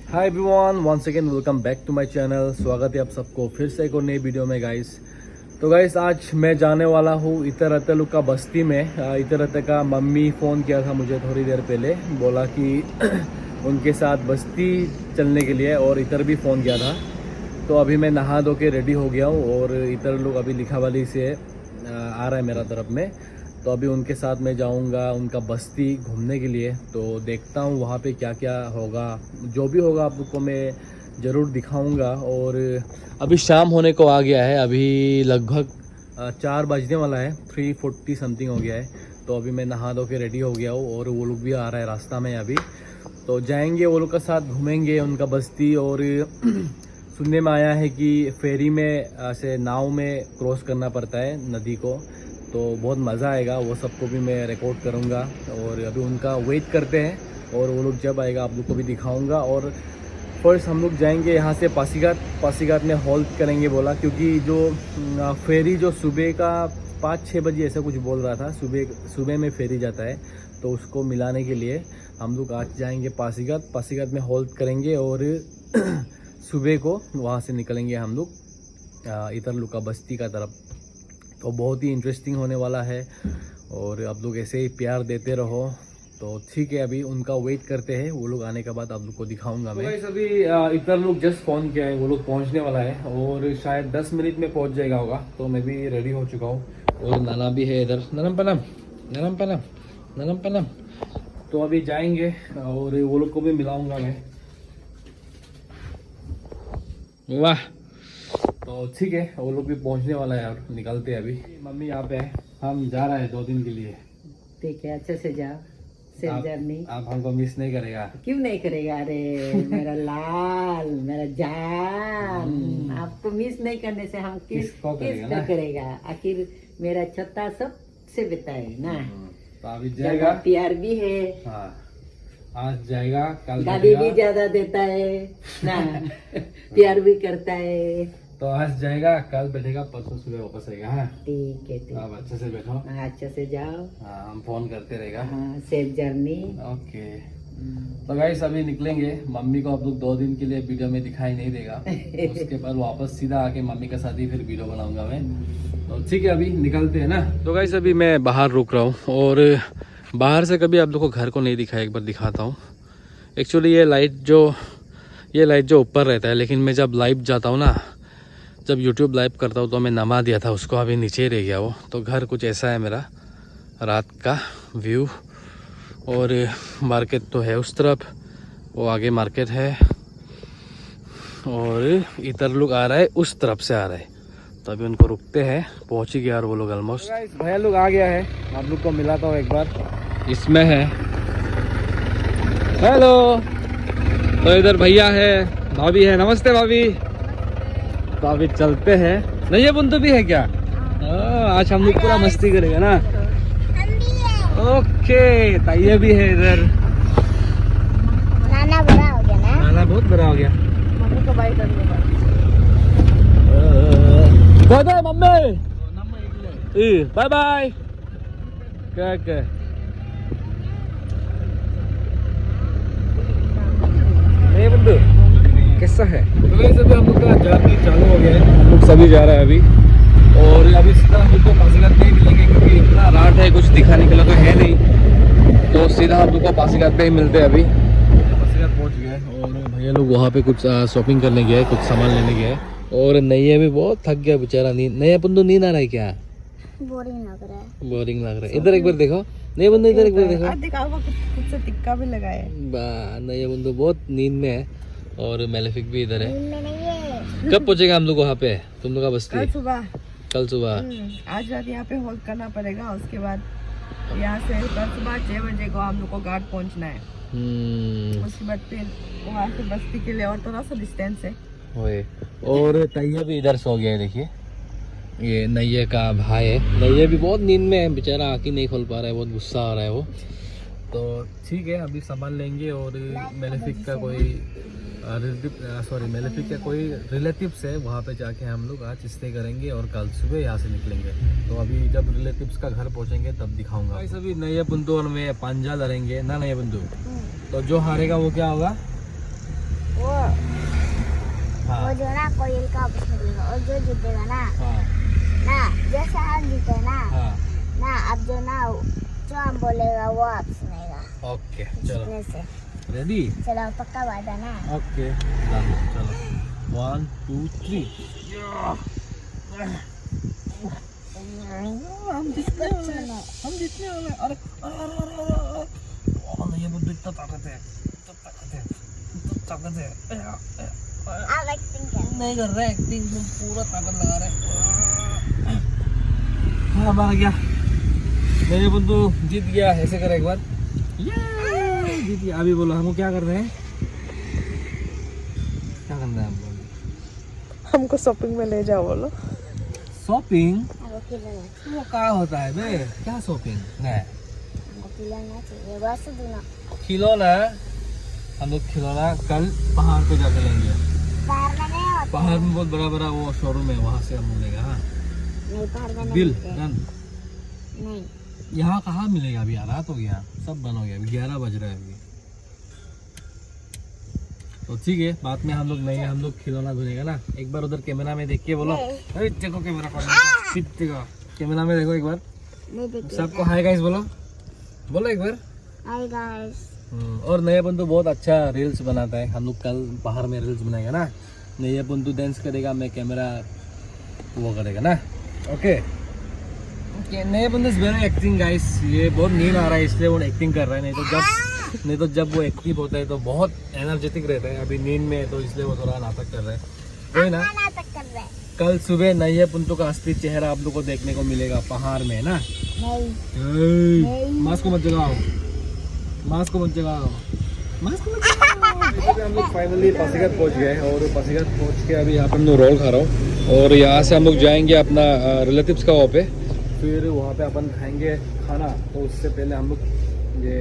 Hi everyone, once again welcome back to my channel. स्वागत है आप सबको फिर से एक और नई वीडियो में गाइस। तो गाइस आज मैं जाने वाला हूँ इतरतलु का बस्ती में। इतरत का मम्मी फ़ोन किया था मुझे थोड़ी देर पहले, बोला कि उनके साथ बस्ती चलने के लिए, और इतर भी फ़ोन किया था। तो अभी मैं नहा धो के रेडी हो गया हूँ और इतर लोग अभी लिखावाली से आ रहा है मेरा तरफ में। तो अभी उनके साथ मैं जाऊंगा उनका बस्ती घूमने के लिए। तो देखता हूँ वहाँ पे क्या क्या होगा, जो भी होगा आप लोग को मैं ज़रूर दिखाऊंगा। और अभी शाम होने को आ गया है, अभी लगभग 4 बजने वाला है, 3:40 समथिंग हो गया है। तो अभी मैं नहा धो के रेडी हो गया हूँ और वो लोग भी आ रहा है रास्ता में अभी। तो जाएंगे वो लोग के साथ, घूमेंगे उनका बस्ती। और सुनने में आया है कि फेरी में ऐसे नाव में क्रॉस करना पड़ता है नदी को, तो बहुत मज़ा आएगा। वो सबको भी मैं रिकॉर्ड करूँगा। और अभी उनका वेट करते हैं और वो लोग जब आएगा आप लोग को भी दिखाऊँगा। और फर्स्ट हम लोग जाएंगे यहाँ से पासीघाट में हॉल्ट करेंगे बोला, क्योंकि जो फेरी जो सुबह का 5-6 बजे ऐसा कुछ बोल रहा था, सुबह में फेरी जाता है। तो उसको मिलाने के लिए हम लोग आज जाएंगे पासीघाट में हॉल्ट करेंगे और सुबह को वहाँ से निकलेंगे हम लोग इतरलु का बस्ती का तरफ। तो बहुत ही इंटरेस्टिंग होने वाला है और आप लोग ऐसे ही प्यार देते रहो। तो ठीक है, अभी उनका वेट करते हैं, वो लोग आने के बाद आप लोग को दिखाऊंगा मैं। तो अभी इतर लोग जस्ट फ़ोन किया है, वो लोग पहुंचने वाला है और शायद 10 मिनट में पहुंच जाएगा होगा। तो मैं भी रेडी हो चुका हूँ और नाना भी है इधर। ननम पनम। तो अभी जाएंगे और वो लोग को भी मिलाऊंगा मैं। वाह, तो ठीक है, वो लोग भी पहुंचने वाला है और निकलते हैं अभी। मम्मी यहाँ पे है, हम जा रहे हैं 2 दिन के लिए। ठीक है, अच्छे से जाओ। Safe journey. आप हमको मिस नहीं करेगा? क्यों नहीं करेगा? अरे मेरा लाल, मेरा जान, आपको मिस नहीं करने से हम किसको करेगा? आखिर मेरा छोटा सबसे बताए ना। तो अभी जाएगा, प्यार भी है। हाँ, आज जाएगा, कल गाली भी ज्यादा देता है ना। प्यार भी करता है। तो आज जाएगा, कल बैठेगा, परसों सुबह वापस आएगा। हाँ ठीक है, आप अच्छे से बैठो। अच्छे से जाओ। हाँ, हम फोन करते रहेगा। हाँ, सेफ जर्नी। ओके। तो गाइस अभी निकलेंगे। मम्मी को आप लोग 2 दिन के लिए वीडियो में दिखाई नहीं देगा। उसके बाद वापस सीधा आके मम्मी के साथ ही फिर वीडियो बनाऊंगा मैं। तो ठीक है, अभी निकलते हैं ना। तो गाइस अभी मैं बाहर रुक रहा हूँ और बाहर से कभी आप लोग को घर को नहीं दिखाया, एक बार दिखाता हूँ। एक्चुअली ये लाइट जो ऊपर रहता है, लेकिन मैं जब लाइव जाता हूँ ना, जब YouTube लाइव करता हूँ तो मैं नमा दिया था उसको, अभी नीचे रह गया वो। तो घर कुछ ऐसा है मेरा, रात का व्यू। और मार्केट तो है उस तरफ, वो आगे मार्केट है। और इधर लोग आ रहा है, उस तरफ से आ रहा है। तो अभी उनको रुकते हैं, पहुँच ही गया और वो लोग ऑलमोस्ट। भैया लोग आ गया है, आप लोग को मिलाता हूँ एक बार। इसमें है, हेलो। तो इधर भैया है, भाभी है। नमस्ते भाभी। तो अभी चलते हैं। नहीं, ये बुंदू भी है क्या? आज हम लोग पूरा मस्ती करेगा ना। ओके, ताइये भी है इधर। नाना बड़ा हो गया ना। नाना बहुत बड़ा हो गया। मम्मी को बाय करने का। Mummy bye bye. क्या बंदू कैसा है? तो वैसे भी हम लोग का जर्नी चालू हो गया है, हम लोग सभी जा रहे हैं अभी। और अभी सीधा हम लोग को पासीघाट नहीं मिलेंगे, क्योंकि इतना रात है, कुछ दिखाने के लिए तो है नहीं। तो सीधा हम लोग को पासीघाट पे ही मिलते हैं अभी। पासीघाट पहुंच गए और भैया लोग वहाँ पे कुछ शॉपिंग करने गए, कुछ सामान लेने गए। और नैया भी बहुत थक गया बेचारा। नैया बंदू नींद आ रहा है क्या? बोरिंग लग रहा है। बोरिंग लग रहा है। इधर एक बार देखो, नैया बंदू इधर एक बार देखो। खुद से टिक्का भी लगाए। नैया बंदू बहुत नींद में है। और मेलेफिक भी इधर है। कब पहुंचेगा हम लोग वहाँ पे, तुम लोग का बस्ती? कल सुबह। आज रात यहाँ पे होल्ड करना पड़ेगा, उसके बाद यहाँ से कल सुबह 6 बजे को हम लोग को घाट पहुँचना है। उसके बाद फिर वहाँ से बस्ती के लिए और थोड़ा सा डिस्टेंस है। और तैया भी इधर सो गया है, देखिए। ये नैया का भाई है। नैया भी बहुत नींद में है बेचारा, आँख ही नहीं खोल पा रहा है, बहुत गुस्सा आ रहा है वो। तो ठीक है, अभी सामान लेंगे और मेलेफिक का कोई रिलेटिव्स है, वहाँ पे जाके हम लोग आज स्टे करेंगे और कल सुबह यहाँ से निकलेंगे। तो अभी जब रिलेटिव्स का घर पहुँचेंगे तब दिखाऊंगा। अभी नैया बंधु और मैं पंजा लड़ेंगे ना, नैया बंधु। तो जो हारेगा वो क्या होगा? वो जो ना कोयल का वापस मिलेगा और जो जीतेगा ना हाँ ना जैसे हम जीते ना हाँ ना अब जो ना जो हम बोलेगा वो आप सुनेगा ओके चलो जीतने से रेडी चलो पक्का वादा ना ओके डन चलो 1 2 3 हम जीतने वाले अरे नहीं ये बुद्धू इतना ताकत है आप एक्टिंग कर नहीं कर रहे एक्टिंग तुम पूरा ताकत लगा रहे हाँ हमारा क्या मेरे बंधु जीत गया ऐसे कर एक बार जीत गया अभी बोलो हमको क्या कर रहे हैं क्या करना है हमको हमको शॉपिंग में ले जाओ बोलो शॉपिंग हमको खिलाना वो क्या होता है बे क्या शॉपिंग नहीं हमको खिलाना चाहिए बस दूना खिलौना हम लोग खिलौना कल पहाड़ पे जाके लेंगे बाहर में नहीं होता पहाड़ में बहुत बड़ा बड़ा वो शोरूम है वहाँ से हम मिलेगा हाँ नहीं बाहर में नहीं बिल मिलते। डन नहीं यहाँ कहाँ मिलेगा अभी रात हो गया सब बंद हो गया अभी 11 बज रहा है अभी तो ठीक है बाद में हम लोग नहीं हम लोग खिलौना धुनेगा ना एक बार उधर कैमरा में देख के बोलो अरे देखो कैमरा देखो कैमरा में देखो एक बार नहीं देखिए सबको हाय गाइस बोलो बोलो एक बार हाय गाइस और नया बंधु बहुत अच्छा रील्स बनाता है हम लोग कल बाहर में रील्स बनाएगा ना नया बंधु डांस करेगा मैं कैमरा वो करेगा ना ओके ओके नया बंधु वेरी एक्टिंग गाइस ये बहुत नींद आ रहा है इसलिए वो एक्टिंग कर रहा है नहीं तो जब वो एक्टिव होता है तो बहुत एनर्जेटिक रहता है अभी नींद में है तो इसलिए वो थोड़ा नाटक कर रहा है कोई ना नाटक कर रहे हैं कल सुबह नया बंधु का असली चेहरा आप लोग को देखने को मिलेगा पहाड़ में ना नहीं मास्क को मत जगाओ मास्क को मत जगाओ मास्क को मत जगाओ हम लोग फाइनली पासीघाट पहुंच गए और पासीघाट पहुंच के अभी यहाँ पे हम लोग रोल खा रहा हूँ और यहाँ से हम लोग जाएंगे अपना रिलेटिव्स का वहाँ पे फिर वहाँ पे अपन खाएंगे खाना तो उससे पहले हम लोग ये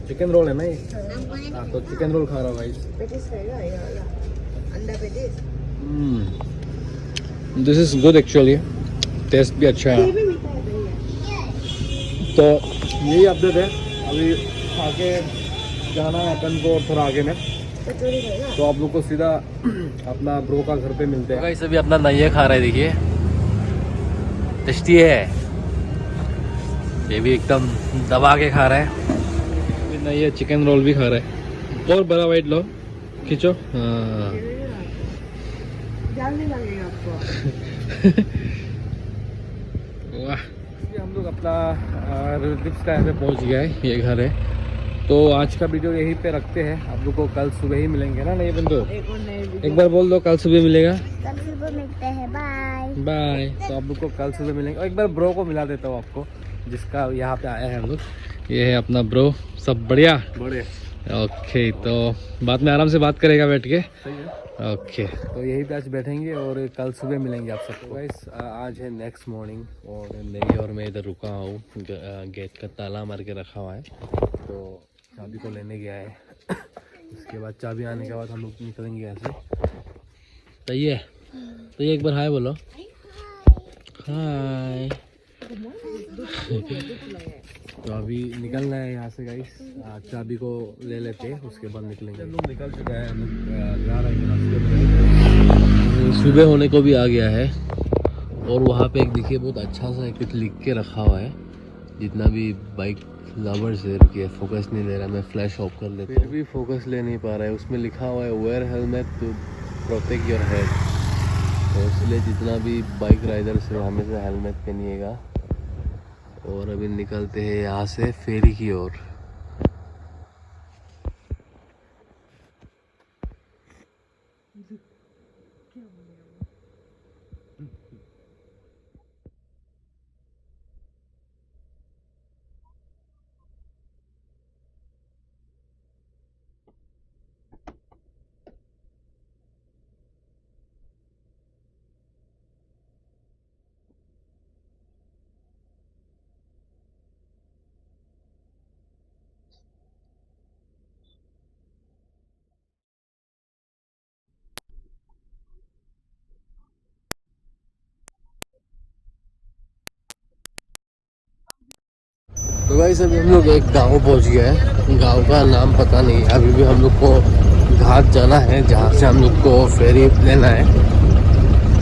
चिकन रोल है ना ये हाँ तो चिकन रोल खा रहा हूँ भाई this is good actually taste भी अच्छा है तो यही अपडेट है अभी आगे जाना है अपन को थोड़ा आगे में तो आप लोग को सीधा अपना ब्रो का घर पे मिलते हैं गाइस अभी अपना नैया खा रहा है देखिए टेस्टी है ये भी एकदम दबा के खा रहा है नैया चिकन रोल भी खा रहा है और बड़ा वाइट लो खींचो हाँ वाह हम लोग अपना रिलेटिव्स का यहाँ पे पहुँच गया है ये घर है तो आज का वीडियो यहीं पे रखते हैं आप लोग को कल सुबह ही मिलेंगे ना नहीं बंदो एक बार बोल दो कल सुबह मिलेगा कल सुबह मिलते हैं बाय बाय तो आप लोग को कल सुबह मिलेंगे और एक बार ब्रो को मिला देता हूँ आपको जिसका यहाँ पे आया है हम लोग ये है अपना ब्रो सब बढ़िया ओके तो बाद में आराम से बात करेगा बैठ के ओके तो यहीं पे आज बैठेंगे और कल सुबह मिलेंगे आप सबको गाइस आज है नेक्स्ट मॉर्निंग और नहीं और मैं इधर रुका हूँ गेट का ताला मार के रखा हुआ है तो चाबी को लेने गया है उसके बाद चाबी आने के बाद हम लोग निकलेंगे यहाँ से सही है तो ये एक बार हाय बोलो हाय तो अभी निकलना है यहाँ से गाइस चाबी को ले लेते हैं उसके बाद निकलेंगे हम लोग निकल चुका है हम लोग जा रहे हैं रास्ते में सुबह होने को भी आ गया है और वहाँ पे एक देखिए बहुत अच्छा सा कुछ लिख के रखा हुआ है जितना भी बाइक लवर्स है रुकिए फोकस नहीं ले रहा मैं फ्लैश ऑफ कर लेता हूँ फिर भी फोकस ले नहीं पा रहा है उसमें लिखा हुआ है wear helmet to protect your head तो इसलिए जितना भी बाइक राइडर्स है हमेशा हेलमेट पहनिएगा और अभी निकलते हैं यहाँ से फेरी की ओर तो गाइस अभी हम लोग एक गांव पहुंच गए हैं गांव का नाम पता नहीं अभी भी हम लोग को घाट जाना है जहाँ से हम लोग को फेरी लेना है।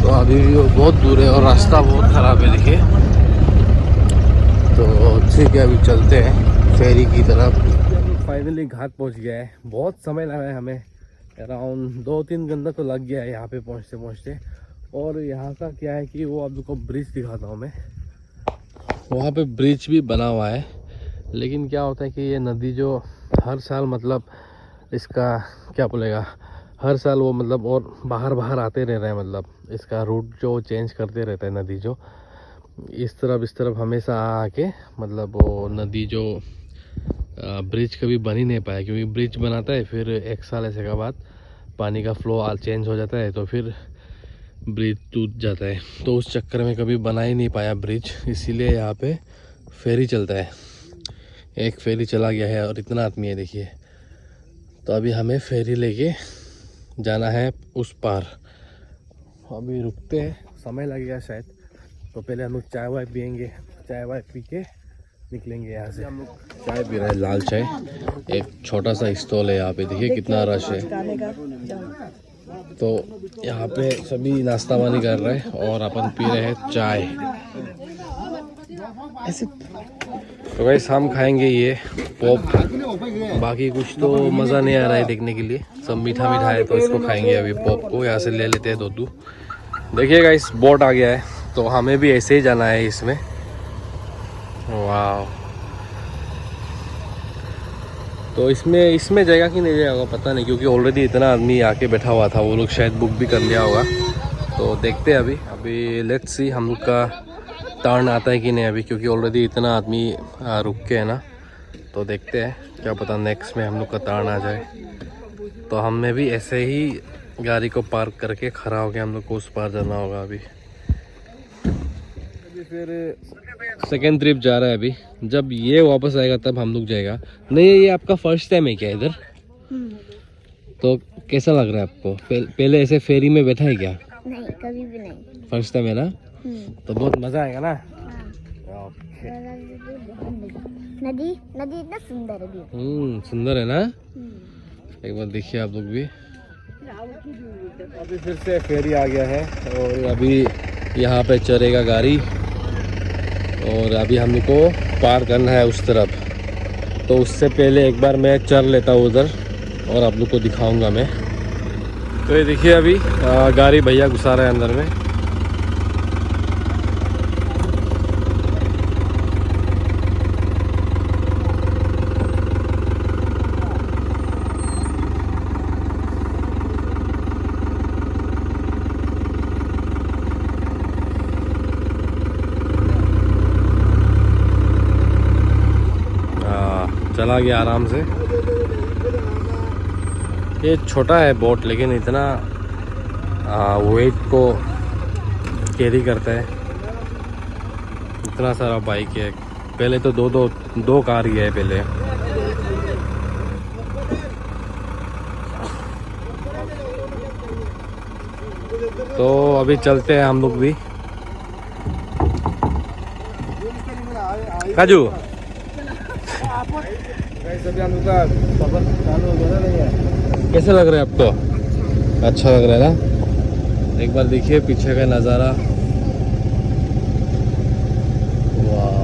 तो अभी भी वो बहुत दूर है और रास्ता बहुत ख़राब है देखिए। तो ठीक है अभी चलते हैं फेरी की तरफ। फाइनली घाट पहुँच गया है। बहुत समय लगा है हमें, अराउंड 2-3 घंटा तो लग गया है यहाँ पे पहुँचते पहुँचते। और यहाँ का क्या है कि वो आप लोग को ब्रिज दिखाता हूँ मैं। वहाँ पे ब्रिज भी बना हुआ है, लेकिन क्या होता है कि ये नदी जो हर साल मतलब इसका क्या बोलेगा, हर साल वो मतलब और बाहर आते रह रहे हैं। मतलब इसका रूट जो चेंज करते रहता है नदी जो इस तरफ हमेशा आके मतलब वो नदी जो ब्रिज कभी बन ही नहीं पाया, क्योंकि ब्रिज बनाता है फिर 1 साल ऐसे के बाद पानी का फ्लो चेंज हो जाता है तो फिर ब्रिज टूट जाता है। तो उस चक्कर में कभी बना ही नहीं पाया ब्रिज, इसीलिए यहाँ पे फेरी चलता है। एक फेरी चला गया है और इतना आदमी है देखिए। तो अभी हमें फेरी लेके जाना है उस पार। अभी रुकते हैं, समय लगेगा शायद। तो पहले हम लोग चाय वाय पियेंगे, चाय वाय पी के निकलेंगे यहाँ से। हम लोग चाय पी रहे हैं, लाल चाय। एक छोटा सा स्टॉल है यहाँ पे, देखिए कितना रश है। तो यहाँ पे सभी नाश्ता पानी कर रहे हैं और अपन पी रहे हैं चाय ऐसे। तो गाइस हम खाएंगे ये पॉप, बाकी कुछ तो मज़ा नहीं आ रहा है देखने के लिए, सब मीठा मीठा है। तो इसको खाएंगे अभी, पॉप को यहाँ से ले लेते हैं दो। देखिए गाइस बोट आ गया है, तो हमें भी ऐसे ही जाना है इसमें। वाह, तो इसमें जाएगा कि नहीं जाएगा पता नहीं, क्योंकि ऑलरेडी इतना आदमी आके बैठा हुआ था, वो लोग शायद बुक भी कर लिया होगा। तो देखते हैं अभी लेट्स सी हम लोग का टर्न आता है कि नहीं अभी, क्योंकि ऑलरेडी इतना आदमी रुक के है ना। तो देखते हैं, क्या पता नेक्स्ट में हम लोग का टर्न आ जाए। तो हमें भी ऐसे ही गाड़ी को पार्क करके खड़ा होकर हम लोग को उस पार जाना होगा। अभी फिर सेकेंड ट्रिप जा रहा है अभी, जब ये वापस आएगा तब हम लोग जाएगा। नहीं ये आपका फर्स्ट टाइम है क्या इधर? तो कैसा लग रहा है आपको? पहले ऐसे फेरी में बैठा है क्या? नहीं, कभी भी नहीं। फर्स्ट टाइम है ना? तो बहुत मजा आएगा ना? नदी इतना सुंदर है। सुंदर है ना? एक बार देखिए आप लोग भी। अभी फिर से फेरी आ गया है और अभी यहाँ पे चलेगा गाड़ी और अभी हम लोग को पार करना है उस तरफ। तो उससे पहले एक बार मैं चल लेता हूँ उधर और आप लोग को दिखाऊंगा मैं। तो ये देखिए अभी गाड़ी भैया घुसा रहा है अंदर में। चला गया आराम से। ये छोटा है बोट, लेकिन इतना वेट को कैरी करता है। इतना सारा बाइक है। पहले तो दो कार ही है पहले। तो अभी चलते हैं हम लोग भी। काजू सभी हम लोग का सफर चालू हो गया ना। कैसे लग रहा है आपको? अच्छा लग रहा है ना? एक बार देखिए पीछे का नज़ारा। वाह,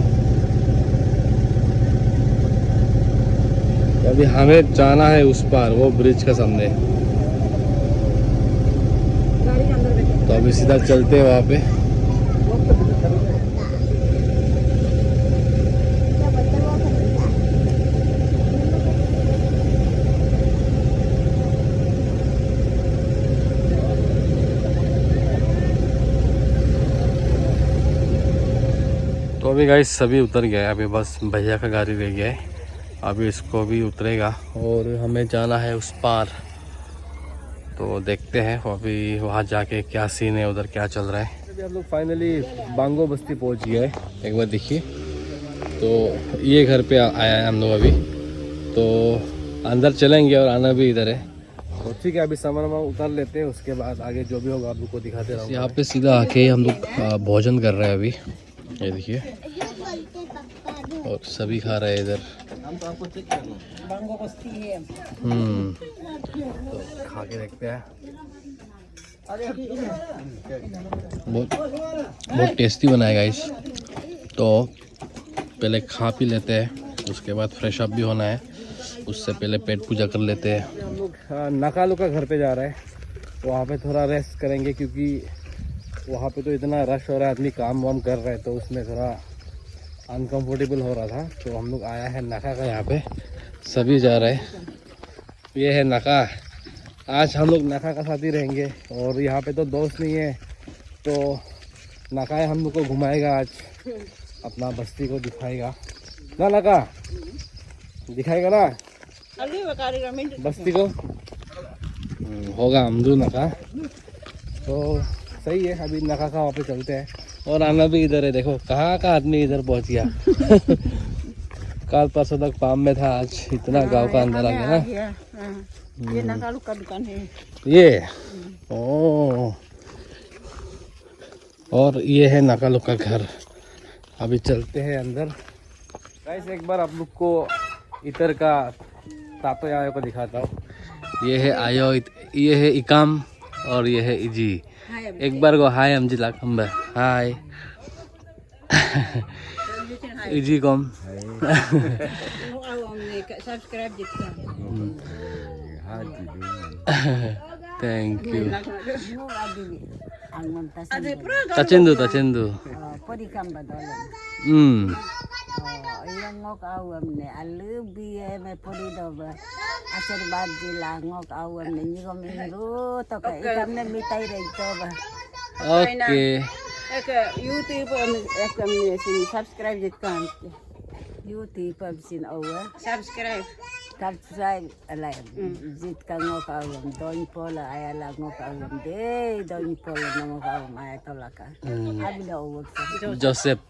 अभी हमें जाना है उस पार, वो ब्रिज का सामने। तो अभी सीधा चलते हैं वहाँ पे। तो अभी गाइस सभी उतर गए, अभी बस भैया का गाड़ी रह गया है। अभी इसको भी उतरेगा और हमें जाना है उस पार। तो देखते हैं अभी वहाँ जाके क्या सीन है, उधर क्या चल रहा है। अभी हम लोग फाइनली बांगो बस्ती पहुँच गए हैं। एक बार देखिए, तो ये घर पे आया है हम लोग अभी। तो अंदर चलेंगे और आना भी इधर है। तो ठीक है, अभी सामान उतार लेते हैं, उसके बाद आगे जो भी होगा आप लोग को दिखाते रहूँगा। यहाँ पे सीधा आके हम लोग भोजन कर रहे हैं अभी, ये देखिए। और सभी खा रहे हैं इधर। तो खा के देखते हैं। बहुत टेस्टी बनाएगा इस। तो पहले खा पी लेते हैं, उसके बाद फ्रेश अप भी होना है, उससे पहले पेट पूजा कर लेते हैं। हम लोग नकालू का घर पे जा रहे हैं, वहाँ पे थोड़ा रेस्ट करेंगे क्योंकि वहाँ पे तो इतना रश हो रहा है, आदमी काम वाम कर रहे हैं, तो उसमें थोड़ा अनकंफर्टेबल हो रहा था। तो हम लोग आया है नका का, यहाँ पे सभी जा रहे हैं। ये है नका, आज हम लोग नका का साथ ही रहेंगे। और यहाँ पे तो दोस्त नहीं है, तो नका हम लोग को घुमाएगा आज, अपना बस्ती को दिखाएगा ना। नका दिखाएगा ना बस्ती को। होगा अमदू नका, तो सही है। अभी नका का वहाँ पे चलते हैं। और आना भी इधर है, देखो कहाँ का आदमी इधर पहुँच गया। कल परसों तक पाम में था, आज इतना गांव का अंदर आ गया ना। ये नकालू का दुकान है ये ओ, और ये है नकालू का घर। अभी चलते हैं अंदर। गाइस एक बार आप लोग को इधर का तातो आयो को दिखाता हूँ। ये है आयो, ये है इकाम और ये है इजी। एक बार को हाय अमजी लाख अंबर हाय इजी कम subscribe thank you. Tacendu. Podikam badolan. Yang ngok awam ne alubi me podidoba. Asar badila ngok awam ne nyigom iru to ka ikam ne mitai reitoba. Okay. YouTube ekam sin subscribe jitkan. YouTube sin over. Subscribe alay jit ka ngok awam don pola ayala ngok awam de don pola ngok awam ayatolaka abila uwag sa Joseph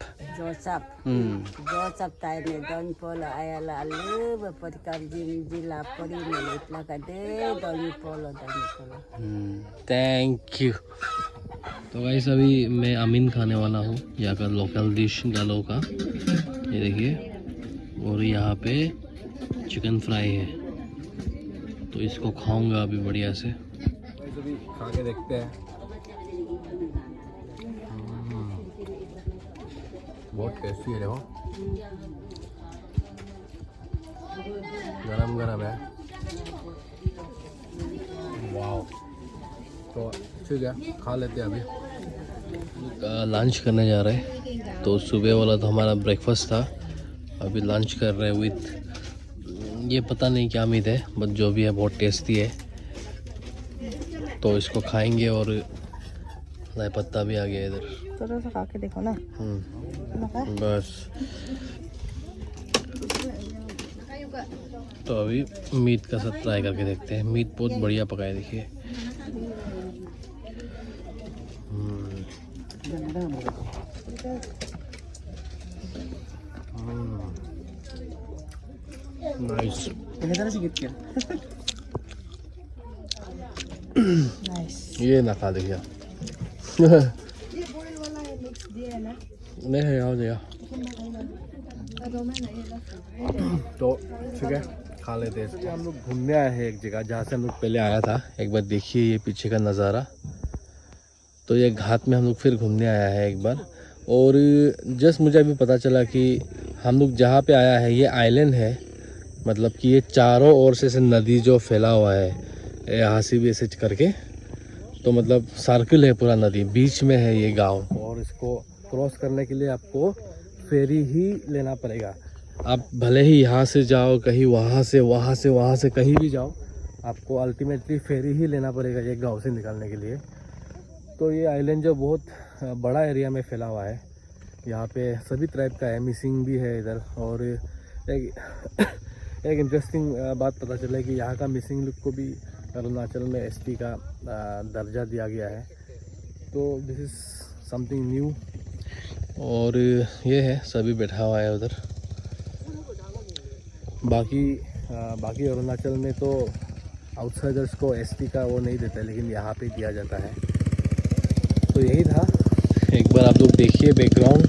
tayo ne don pola ayala alu bapodikam jila podi melit laka de don pola thank you. तो guys अभी मैं अमीन खाने वाला हूँ, यहाँ का local dish गालो का, ये देखिए। और यहाँ पे चिकन फ्राई है, तो इसको खाऊंगा अभी बढ़िया से। अभी खा के देखते हैं। बहुत टेस्टी है, देखो गरम गरम है। वाओ, तो ठीक है खा लेते हैं। अभी लंच करने जा रहे हैं, तो सुबह वाला तो हमारा ब्रेकफास्ट था, अभी लंच कर रहे हैं विथ ये पता नहीं क्या मीट है, बट जो भी है बहुत टेस्टी है, तो इसको खाएंगे। और लाए पत्ता भी आ गया इधर, थोड़ा सा खा के देखो ना। बस तो अभी मीट का साथ ट्राई करके देखते हैं। मीट बहुत बढ़िया पका है, देखिए। नाइस। ये ना खा देखिए। नहीं है आओ दिया, तो ठीक है खा लेते हैं। हम लोग घूमने आए हैं एक जगह जहाँ से हम लोग पहले आया था। एक बार देखिए ये पीछे का नज़ारा। तो ये घाट में हम लोग फिर घूमने आया है एक बार। और जस्ट मुझे अभी पता चला कि हम लोग जहाँ पे आया है ये आइलैंड है, मतलब कि ये चारों ओर से नदी जो फैला हुआ है यहाँ से भी ऐसे करके, तो मतलब सर्कल है पूरा नदी, बीच में है ये गांव। और इसको क्रॉस करने के लिए आपको फेरी ही लेना पड़ेगा। आप भले ही यहाँ से जाओ, कहीं वहाँ से कहीं भी जाओ, आपको अल्टीमेटली फेरी ही लेना पड़ेगा ये गांव से निकालने के लिए। तो ये आइलैंड जो बहुत बड़ा एरिया में फैला हुआ है, यहाँ पे सभी टाइप का है, मिसिंग भी है इधर। और एक इंटरेस्टिंग बात पता चला कि यहाँ का मिसिंग लुक को भी अरुणाचल में एसटी का दर्जा दिया गया है, तो दिस इज़ समथिंग न्यू। और ये है सभी बैठा हुआ है उधर। बाकी अरुणाचल में तो आउटसाइडर्स को एसटी का वो नहीं देता, लेकिन यहाँ पे दिया जाता है। तो यही था, एक बार आप लोग देखिए बैकग्राउंड।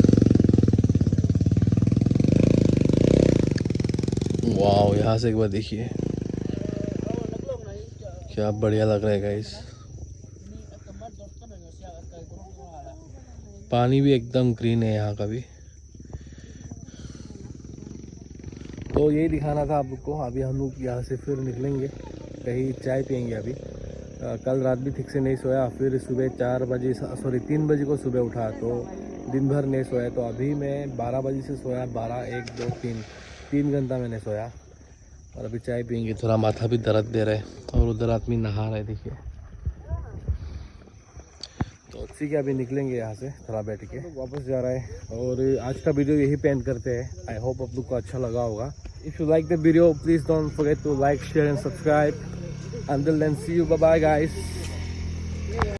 वाओ, यहाँ से एक बार देखिए। क्या बढ़िया लग रहा है गाइस। पानी भी एकदम ग्रीन है यहाँ का भी। तो यही दिखाना था आपको। अभी हम लोग यहाँ से फिर निकलेंगे, कहीं चाय पियेंगे अभी। कल रात भी ठीक से नहीं सोया, फिर सुबह 3 बजे को सुबह उठा, तो दिन भर नहीं सोया। तो अभी मैं 12 बजे से सोया, 12, 1, 2, 3 घंटा मैंने सोया। और अभी चाय पियेंगे। थोड़ा माथा भी दर्द दे रहा है और उधर आदमी नहा रहे देखिए। तो ठीक है, अभी निकलेंगे यहाँ से थोड़ा बैठ के, वापस जा रहा है। और आज का वीडियो यही पे एंड करते हैं। आई होप आप लोग को अच्छा लगा होगा। If you like the video please don't forget to like, share and subscribe. Until then, see you. Bye bye guys.